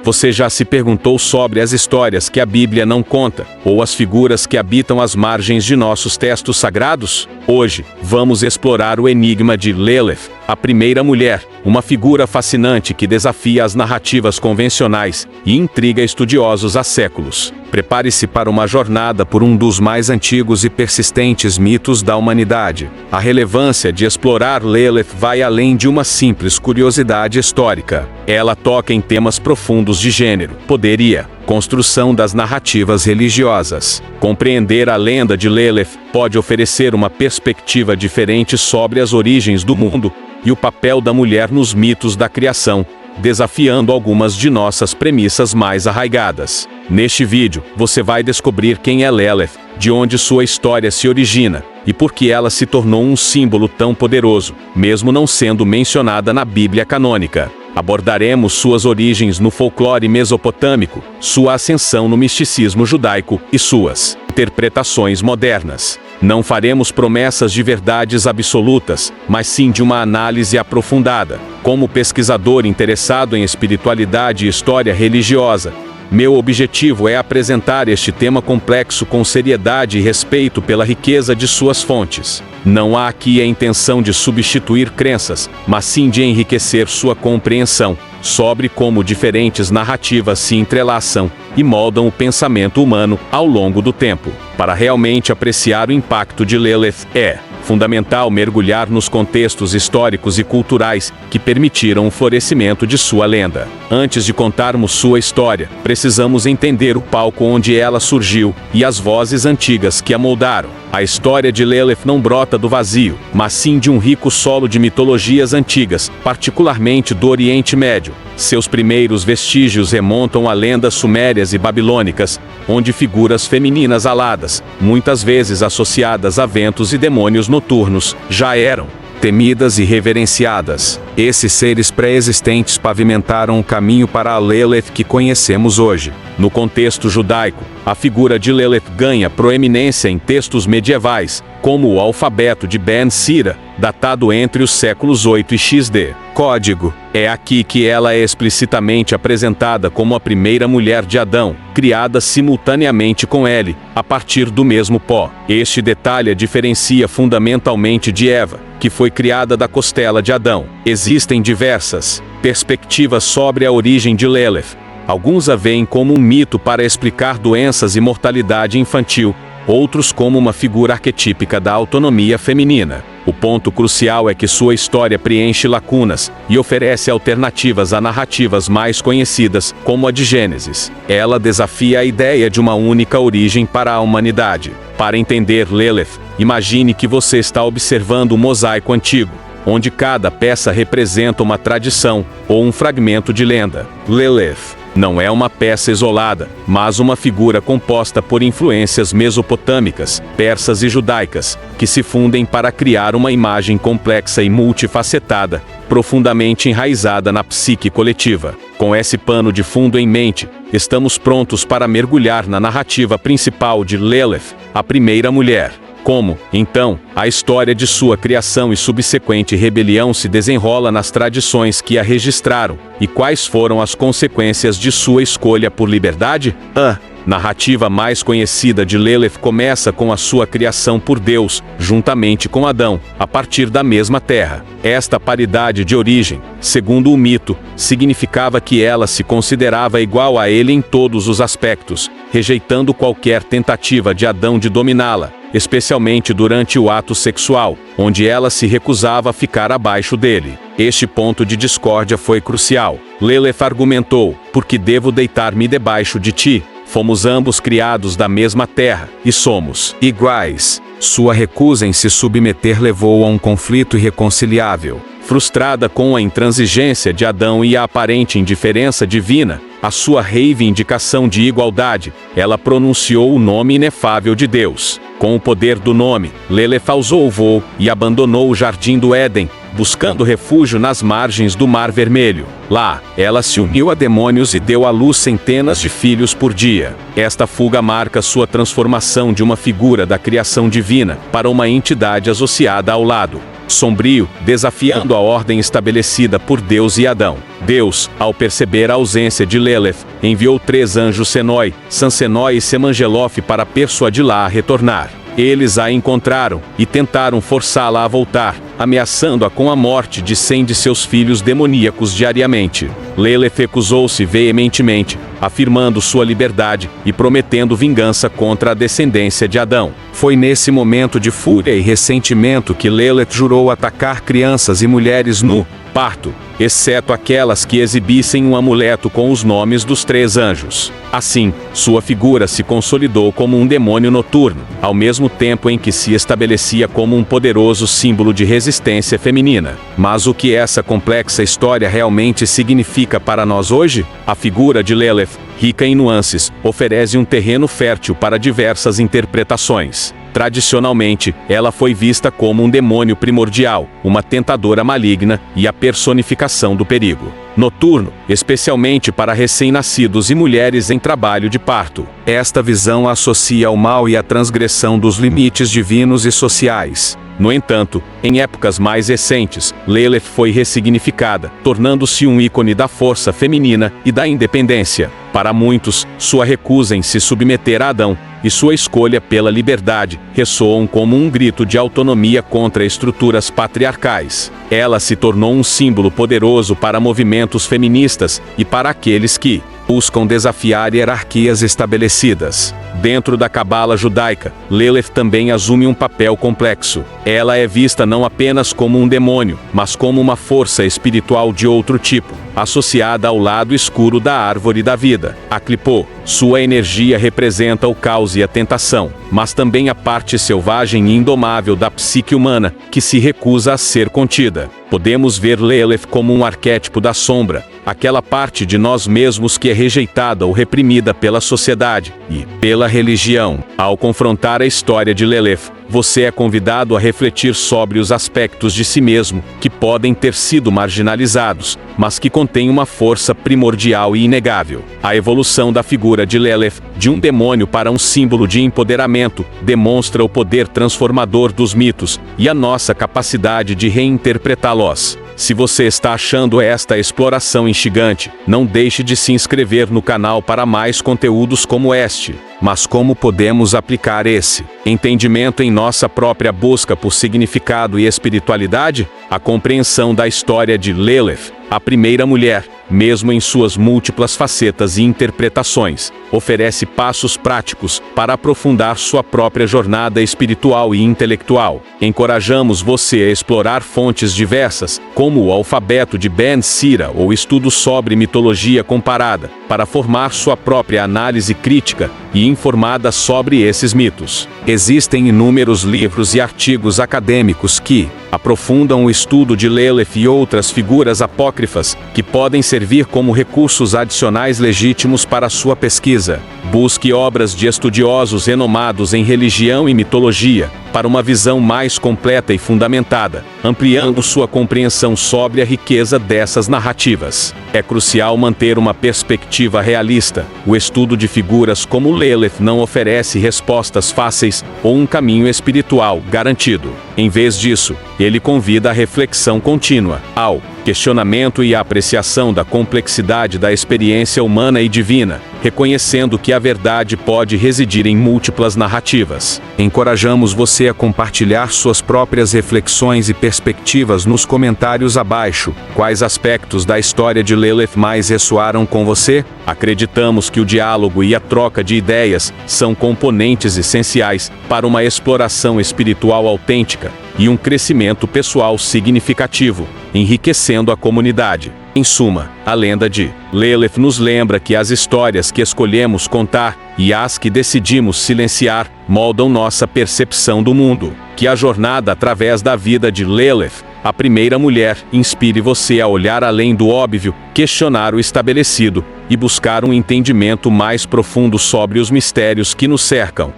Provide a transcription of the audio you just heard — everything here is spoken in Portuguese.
Você já se perguntou sobre as histórias que a Bíblia não conta, ou as figuras que habitam as margens de nossos textos sagrados? Hoje, vamos explorar o enigma de Lilith, a primeira mulher, uma figura fascinante que desafia as narrativas convencionais e intriga estudiosos há séculos. Prepare-se para uma jornada por um dos mais antigos e persistentes mitos da humanidade. A relevância de explorar Lilith vai além de uma simples curiosidade histórica. Ela toca em temas profundos de gênero, poder e construção das narrativas religiosas. Compreender a lenda de Lilith pode oferecer uma perspectiva diferente sobre as origens do mundo e o papel da mulher nos mitos da criação, desafiando algumas de nossas premissas mais arraigadas. Neste vídeo, você vai descobrir quem é Lilith, de onde sua história se origina e por que ela se tornou um símbolo tão poderoso, mesmo não sendo mencionada na Bíblia canônica. Abordaremos suas origens no folclore mesopotâmico, sua ascensão no misticismo judaico e suas interpretações modernas. Não faremos promessas de verdades absolutas, mas sim de uma análise aprofundada. Como pesquisador interessado em espiritualidade e história religiosa, meu objetivo é apresentar este tema complexo com seriedade e respeito pela riqueza de suas fontes. Não há aqui a intenção de substituir crenças, mas sim de enriquecer sua compreensão sobre como diferentes narrativas se entrelaçam e moldam o pensamento humano ao longo do tempo. Para realmente apreciar o impacto de Lilith, é fundamental mergulhar nos contextos históricos e culturais que permitiram o florescimento de sua lenda. Antes de contarmos sua história, precisamos entender o palco onde ela surgiu e as vozes antigas que a moldaram. A história de Lilith não brota do vazio, mas sim de um rico solo de mitologias antigas, particularmente do Oriente Médio. Seus primeiros vestígios remontam a lendas sumérias e babilônicas, onde figuras femininas aladas, muitas vezes associadas a ventos e demônios noturnos, já eram temidas e reverenciadas. Esses seres pré-existentes pavimentaram o caminho para a Lilith que conhecemos hoje. No contexto judaico, a figura de Lilith ganha proeminência em textos medievais, como o alfabeto de Ben Sira, datado entre os séculos 8 e XD. Código. É aqui que ela é explicitamente apresentada como a primeira mulher de Adão, criada simultaneamente com ele, a partir do mesmo pó. Este detalhe a diferencia fundamentalmente de Eva, que foi criada da costela de Adão. Existem diversas perspectivas sobre a origem de Lilith. Alguns a veem como um mito para explicar doenças e mortalidade infantil, outros como uma figura arquetípica da autonomia feminina. O ponto crucial é que sua história preenche lacunas e oferece alternativas a narrativas mais conhecidas, como a de Gênesis. Ela desafia a ideia de uma única origem para a humanidade. Para entender Lilith, imagine que você está observando um mosaico antigo, onde cada peça representa uma tradição ou um fragmento de lenda. Lilith não é uma peça isolada, mas uma figura composta por influências mesopotâmicas, persas e judaicas, que se fundem para criar uma imagem complexa e multifacetada, profundamente enraizada na psique coletiva. Com esse pano de fundo em mente, estamos prontos para mergulhar na narrativa principal de Lilith, a primeira mulher. Como, então, a história de sua criação e subsequente rebelião se desenrola nas tradições que a registraram, e quais foram as consequências de sua escolha por liberdade? A narrativa mais conhecida de Lilith começa com a sua criação por Deus, juntamente com Adão, a partir da mesma terra. Esta paridade de origem, segundo o mito, significava que ela se considerava igual a ele em todos os aspectos, rejeitando qualquer tentativa de Adão de dominá-la, especialmente durante o ato sexual, onde ela se recusava a ficar abaixo dele. Este ponto de discórdia foi crucial. Lilith argumentou: "Porque devo deitar-me debaixo de ti? Fomos ambos criados da mesma terra, e somos iguais." Sua recusa em se submeter levou a um conflito irreconciliável. Frustrada com a intransigência de Adão e a aparente indiferença divina, a sua reivindicação de igualdade, ela pronunciou o nome inefável de Deus. Com o poder do nome, Lilith ousou o voo e abandonou o jardim do Éden, buscando refúgio nas margens do Mar Vermelho. Lá, ela se uniu a demônios e deu à luz centenas de filhos por dia. Esta fuga marca sua transformação de uma figura da criação divina para uma entidade associada ao lado sombrio, desafiando a ordem estabelecida por Deus e Adão. Deus, ao perceber a ausência de Lilith, enviou 3 anjos Senoi, Sansenoi e Semangelof para persuadi-la a retornar. Eles a encontraram e tentaram forçá-la a voltar, ameaçando-a com a morte de 100 de seus filhos demoníacos diariamente. Lilith recusou-se veementemente, afirmando sua liberdade e prometendo vingança contra a descendência de Adão. Foi nesse momento de fúria e ressentimento que Lilith jurou atacar crianças e mulheres no parto, exceto aquelas que exibissem um amuleto com os nomes dos 3 anjos. Assim, sua figura se consolidou como um demônio noturno, ao mesmo tempo em que se estabelecia como um poderoso símbolo de resistência feminina. Mas o que essa complexa história realmente significa para nós hoje? A figura de Lilith, rica em nuances, oferece um terreno fértil para diversas interpretações. Tradicionalmente, ela foi vista como um demônio primordial, uma tentadora maligna e a personificação do perigo noturno, especialmente para recém-nascidos e mulheres em trabalho de parto. Esta visão associa o mal e a transgressão dos limites divinos e sociais. No entanto, em épocas mais recentes, Lilith foi ressignificada, tornando-se um ícone da força feminina e da independência. Para muitos, sua recusa em se submeter a Adão e sua escolha pela liberdade ressoam como um grito de autonomia contra estruturas patriarcais. Ela se tornou um símbolo poderoso para movimentos feministas e para aqueles que buscam desafiar hierarquias estabelecidas. Dentro da cabala judaica, Lilith também assume um papel complexo. Ela é vista não apenas como um demônio, mas como uma força espiritual de outro tipo, associada ao lado escuro da árvore da vida, a Clipô. Sua energia representa o caos e a tentação, mas também a parte selvagem e indomável da psique humana, que se recusa a ser contida. Podemos ver Lilith como um arquétipo da sombra, aquela parte de nós mesmos que é rejeitada ou reprimida pela sociedade e pela religião. Ao confrontar a história de Lilith, você é convidado a refletir sobre os aspectos de si mesmo que podem ter sido marginalizados, mas que contêm uma força primordial e inegável. A evolução da figura de Lilith, de um demônio para um símbolo de empoderamento, demonstra o poder transformador dos mitos e a nossa capacidade de reinterpretá-los. Se você está achando esta exploração instigante, não deixe de se inscrever no canal para mais conteúdos como este. Mas como podemos aplicar esse entendimento em nossa própria busca por significado e espiritualidade? A compreensão da história de Lilith, a primeira mulher, mesmo em suas múltiplas facetas e interpretações, oferece passos práticos para aprofundar sua própria jornada espiritual e intelectual. Encorajamos você a explorar fontes diversas, como o alfabeto de Ben Sira ou estudos sobre mitologia comparada, para formar sua própria análise crítica e informada sobre esses mitos. Existem inúmeros livros e artigos acadêmicos que aprofundam o estudo de Lilith e outras figuras apócrifas, que podem servir como recursos adicionais legítimos para sua pesquisa. Busque obras de estudiosos renomados em religião e mitologia, para uma visão mais completa e fundamentada, ampliando sua compreensão sobre a riqueza dessas narrativas. É crucial manter uma perspectiva realista. O estudo de figuras como Lilith não oferece respostas fáceis ou um caminho espiritual garantido. Em vez disso, ele convida à reflexão contínua, ao questionamento e à apreciação da complexidade da experiência humana e divina, reconhecendo que a verdade pode residir em múltiplas narrativas. Encorajamos você a compartilhar suas próprias reflexões e perspectivas nos comentários abaixo. Quais aspectos da história de Lilith mais ressoaram com você? Acreditamos que o diálogo e a troca de ideias são componentes essenciais para uma exploração espiritual autêntica e um crescimento pessoal significativo, enriquecendo a comunidade. Em suma, a lenda de Lilith nos lembra que as histórias que escolhemos contar e as que decidimos silenciar moldam nossa percepção do mundo. Que a jornada através da vida de Lilith, a primeira mulher, inspire você a olhar além do óbvio, questionar o estabelecido e buscar um entendimento mais profundo sobre os mistérios que nos cercam.